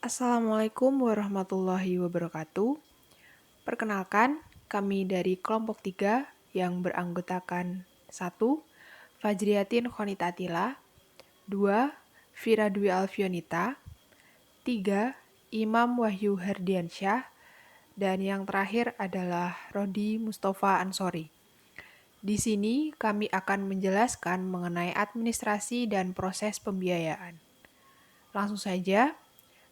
Assalamualaikum warahmatullahi wabarakatuh. Perkenalkan, kami dari kelompok 3 yang beranggotakan 1. Fajriatin Khonita Atila, 2. Vira Dwi Alfionita, 3. Imam Wahyu Hardiansyah, dan yang terakhir adalah Rodi Mustafa Ansori. Di sini kami akan menjelaskan mengenai administrasi dan proses pembiayaan. Langsung saja,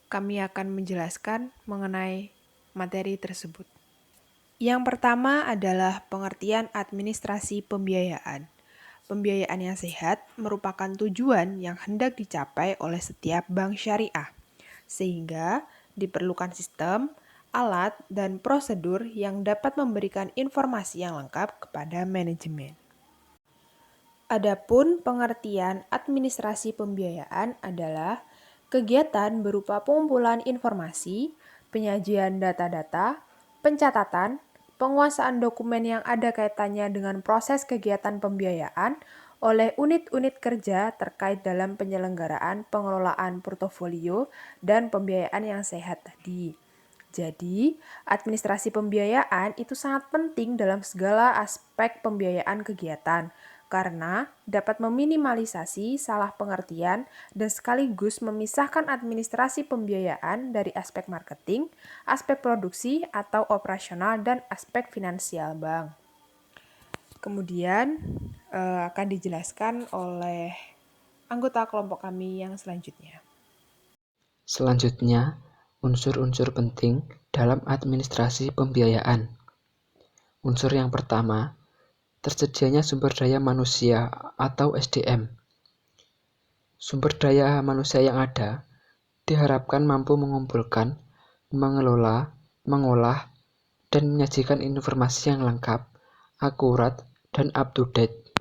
kami akan menjelaskan mengenai materi tersebut. Yang pertama adalah pengertian administrasi pembiayaan. Pembiayaan yang sehat merupakan tujuan yang hendak dicapai oleh setiap bank syariah, sehingga diperlukan sistem, alat, dan prosedur yang dapat memberikan informasi yang lengkap kepada manajemen. Adapun pengertian administrasi pembiayaan adalah kegiatan berupa pengumpulan informasi, penyajian data-data, pencatatan, penguasaan dokumen yang ada kaitannya dengan proses kegiatan pembiayaan oleh unit-unit kerja terkait dalam penyelenggaraan pengelolaan portofolio dan pembiayaan yang sehat tadi. Jadi, administrasi pembiayaan itu sangat penting dalam segala aspek pembiayaan kegiatan, karena dapat meminimalisasi salah pengertian dan sekaligus memisahkan administrasi pembiayaan dari aspek marketing, aspek produksi atau operasional, dan aspek finansial bank. Kemudian akan dijelaskan oleh anggota kelompok kami yang selanjutnya. Selanjutnya, unsur-unsur penting dalam administrasi pembiayaan. Unsur yang pertama, tersedianya sumber daya manusia atau SDM. Sumber daya manusia yang ada diharapkan mampu mengumpulkan, mengelola, mengolah, dan menyajikan informasi yang lengkap, akurat, dan up-to-date.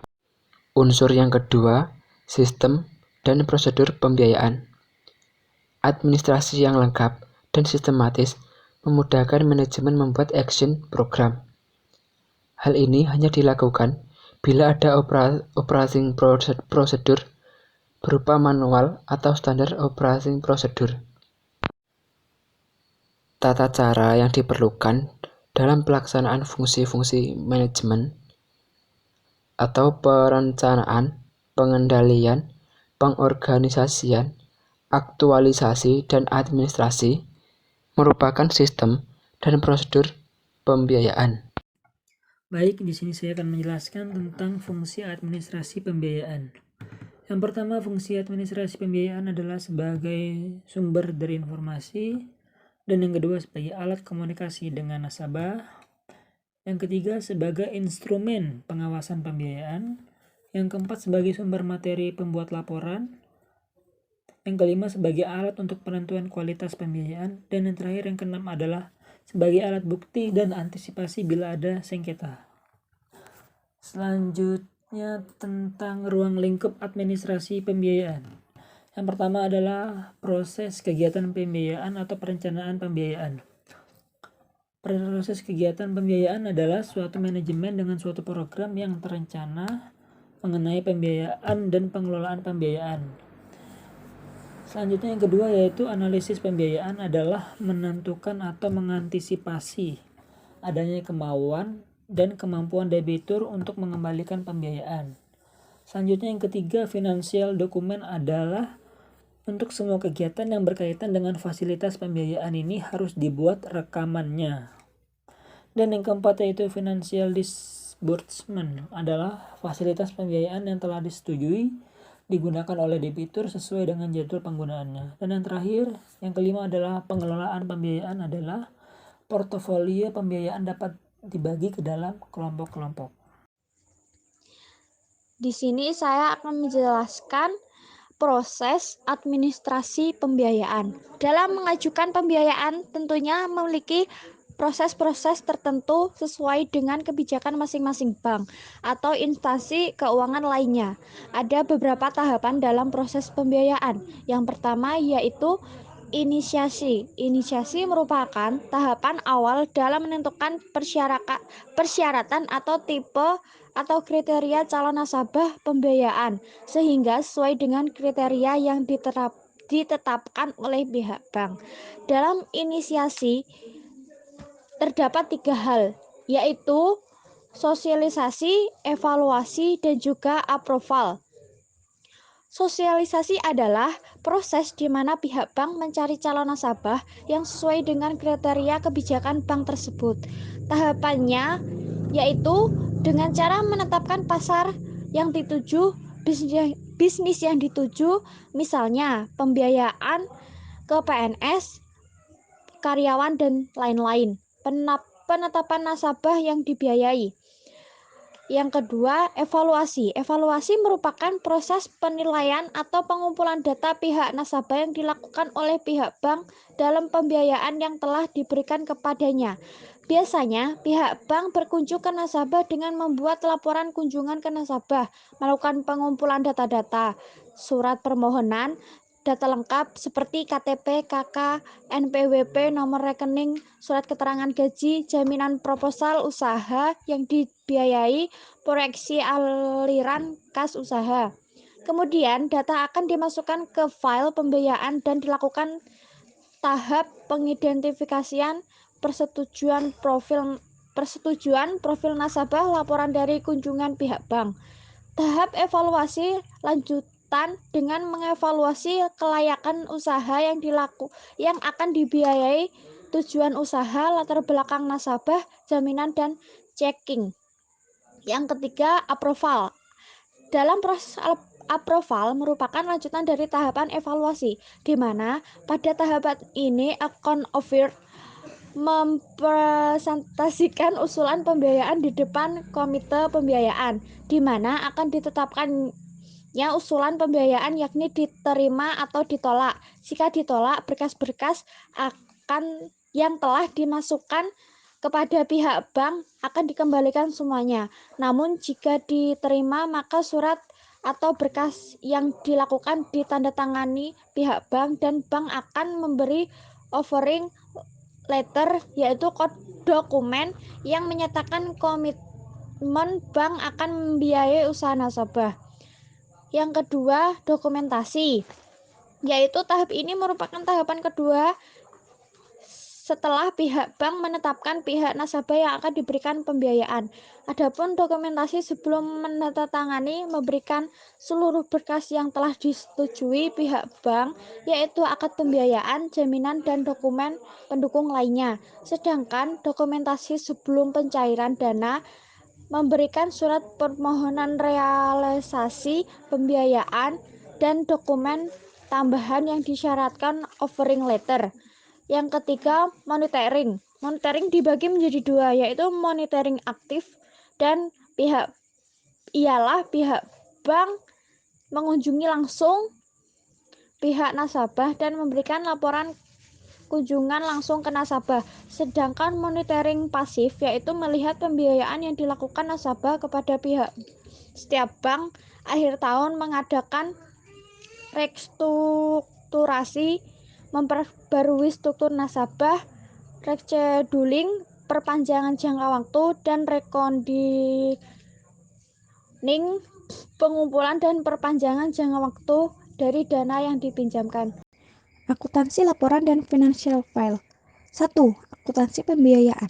Unsur yang kedua, sistem dan prosedur pembiayaan. Administrasi yang lengkap dan sistematis memudahkan manajemen membuat action program. Hal ini hanya dilakukan bila ada operating prosedur berupa manual atau standar operating prosedur. Tata cara yang diperlukan dalam pelaksanaan fungsi-fungsi manajemen atau perencanaan, pengendalian, pengorganisasian, aktualisasi, dan administrasi merupakan sistem dan prosedur pembiayaan. Baik, di sini saya akan menjelaskan tentang fungsi administrasi pembiayaan. Yang pertama, fungsi administrasi pembiayaan adalah sebagai sumber dari informasi, dan yang kedua sebagai alat komunikasi dengan nasabah. Yang ketiga sebagai instrumen pengawasan pembiayaan. Yang keempat sebagai sumber materi pembuat laporan. Yang kelima sebagai alat untuk penentuan kualitas pembiayaan. Dan yang terakhir yang keenam adalah sebagai alat bukti dan antisipasi bila ada sengketa. Selanjutnya tentang ruang lingkup administrasi pembiayaan. Yang pertama adalah proses kegiatan pembiayaan atau perencanaan pembiayaan. Proses kegiatan pembiayaan adalah suatu manajemen dengan suatu program yang terencana mengenai pembiayaan dan pengelolaan pembiayaan. Selanjutnya yang kedua yaitu analisis pembiayaan adalah menentukan atau mengantisipasi adanya kemauan dan kemampuan debitur untuk mengembalikan pembiayaan. Selanjutnya yang ketiga financial dokumen adalah untuk semua kegiatan yang berkaitan dengan fasilitas pembiayaan ini harus dibuat rekamannya. Dan yang keempat yaitu financial disbursement adalah fasilitas pembiayaan yang telah disetujui digunakan oleh debitur sesuai dengan jadwal penggunaannya. Dan yang terakhir, yang kelima adalah pengelolaan pembiayaan adalah portofolio pembiayaan dapat dibagi ke dalam kelompok-kelompok. Di sini saya akan menjelaskan proses administrasi pembiayaan. Dalam mengajukan pembiayaan tentunya memiliki proses-proses tertentu sesuai dengan kebijakan masing-masing bank atau instansi keuangan lainnya. Ada beberapa tahapan dalam proses pembiayaan. Yang pertama yaitu inisiasi. Inisiasi merupakan tahapan awal dalam menentukan persyaratan atau tipe atau kriteria calon nasabah pembiayaan sehingga sesuai dengan kriteria yang ditetapkan oleh pihak bank. Dalam inisiasi terdapat 3 hal, yaitu sosialisasi, evaluasi, dan juga approval. Sosialisasi adalah proses di mana pihak bank mencari calon nasabah yang sesuai dengan kriteria kebijakan bank tersebut. Tahapannya yaitu dengan cara menetapkan pasar yang dituju, bisnis yang dituju, misalnya pembiayaan ke PNS, karyawan, dan lain-lain. Penetapan nasabah yang dibiayai. Yang kedua, evaluasi. Evaluasi merupakan proses penilaian atau pengumpulan data pihak nasabah yang dilakukan oleh pihak bank dalam pembiayaan yang telah diberikan kepadanya. Biasanya, pihak bank berkunjung ke nasabah dengan membuat laporan kunjungan ke nasabah, melakukan pengumpulan data-data, surat permohonan, data lengkap seperti KTP, KK, NPWP, nomor rekening, surat keterangan gaji, jaminan proposal usaha yang dibiayai, proyeksi aliran kas usaha. Kemudian data akan dimasukkan ke file pembiayaan dan dilakukan tahap pengidentifikasian, persetujuan profil nasabah, laporan dari kunjungan pihak bank. Tahap evaluasi lanjutan dengan mengevaluasi kelayakan usaha yang akan dibiayai, tujuan usaha, latar belakang nasabah, jaminan, dan checking. Yang ketiga, approval. Dalam proses approval merupakan lanjutan dari tahapan evaluasi, di mana pada tahapan ini account offer mempresentasikan usulan pembiayaan di depan komite pembiayaan, di mana akan ditetapkannya usulan pembiayaan, yakni diterima atau ditolak. Jika ditolak, berkas-berkas akan yang telah dimasukkan kepada pihak bank akan dikembalikan semuanya. Namun jika diterima, maka surat atau berkas yang dilakukan ditandatangani pihak bank, dan bank akan memberi offering letter, yaitu dokumen yang menyatakan komitmen bank akan membiayai usaha nasabah. Yang kedua, dokumentasi, yaitu tahap ini merupakan tahapan kedua setelah pihak bank menetapkan pihak nasabah yang akan diberikan pembiayaan. Adapun dokumentasi sebelum menandatangani memberikan seluruh berkas yang telah disetujui pihak bank, yaitu akad pembiayaan, jaminan, dan dokumen pendukung lainnya. Sedangkan dokumentasi sebelum pencairan dana memberikan surat permohonan realisasi pembiayaan dan dokumen tambahan yang disyaratkan offering letter. Yang ketiga, monitoring. Monitoring dibagi menjadi 2, yaitu monitoring aktif dan pihak bank mengunjungi langsung pihak nasabah dan memberikan laporan kunjungan langsung ke nasabah. Sedangkan monitoring pasif yaitu melihat pembiayaan yang dilakukan nasabah kepada pihak. Setiap bank akhir tahun mengadakan restrukturasi, memperbarui struktur nasabah, rescheduling, perpanjangan jangka waktu, dan reconditioning, pengumpulan dan perpanjangan jangka waktu dari dana yang dipinjamkan. Akuntansi laporan dan financial file. 1. Akuntansi pembiayaan.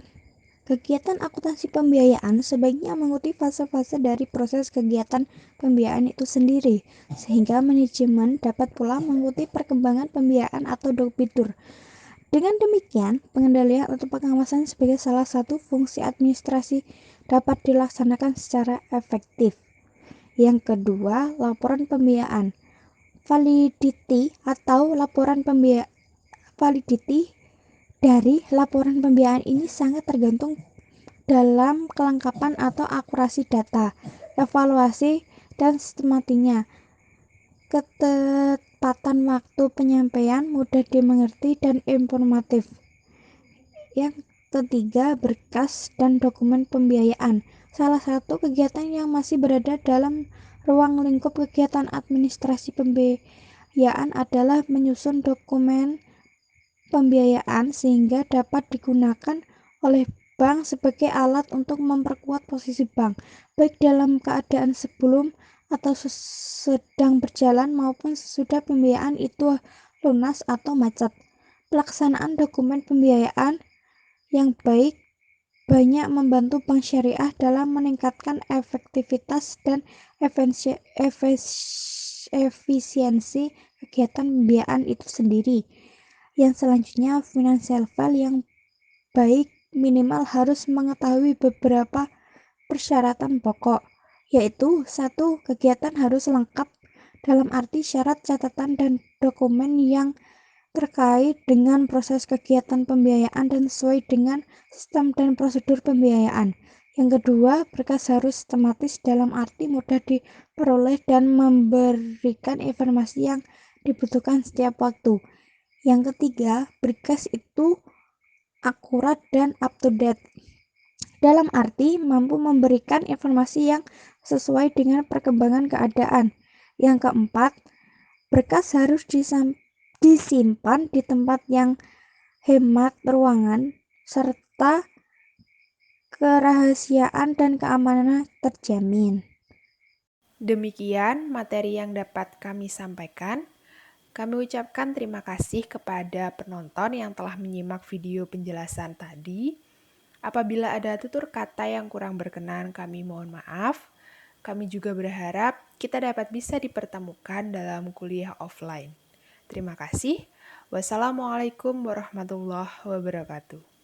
Kegiatan akuntansi pembiayaan sebaiknya mengikuti fase-fase dari proses kegiatan pembiayaan itu sendiri, sehingga manajemen dapat pula mengikuti perkembangan pembiayaan atau debitur. Dengan demikian, pengendalian atau pengawasan sebagai salah satu fungsi administrasi dapat dilaksanakan secara efektif. Yang kedua, laporan pembiayaan. Validity atau laporan pembiayaan. Validity dari laporan pembiayaan ini sangat tergantung dalam kelengkapan atau akurasi data, evaluasi, dan sistematiknya. Ketepatan waktu penyampaian, mudah dimengerti, dan informatif. Yang ketiga, berkas dan dokumen pembiayaan. Salah satu kegiatan yang masih berada dalam ruang lingkup kegiatan administrasi pembiayaan adalah menyusun dokumen pembiayaan sehingga dapat digunakan oleh bank sebagai alat untuk memperkuat posisi bank, baik dalam keadaan sebelum atau sedang berjalan maupun sesudah pembiayaan itu lunas atau macet. Pelaksanaan dokumen pembiayaan yang baik banyak membantu bank syariah dalam meningkatkan efektivitas dan efisiensi kegiatan pembiayaan itu sendiri. Yang selanjutnya, financial file yang baik minimal harus mengetahui beberapa persyaratan pokok, yaitu 1. Kegiatan harus lengkap dalam arti syarat, catatan, dan dokumen yang terkait dengan proses kegiatan pembiayaan dan sesuai dengan sistem dan prosedur pembiayaan. Yang kedua, berkas harus sistematis dalam arti mudah diperoleh dan memberikan informasi yang dibutuhkan setiap waktu. Yang ketiga, berkas itu akurat dan up to date. Dalam arti mampu memberikan informasi yang sesuai dengan perkembangan keadaan. Yang keempat, berkas harus disimpan di tempat yang hemat ruangan serta kerahasiaan dan keamanan terjamin. Demikian materi yang dapat kami sampaikan. Kami ucapkan terima kasih kepada penonton yang telah menyimak video penjelasan tadi. Apabila ada tutur kata yang kurang berkenan, kami mohon maaf. Kami juga berharap kita dapat bisa dipertemukan dalam kuliah offline. Terima kasih. Wassalamualaikum warahmatullahi wabarakatuh.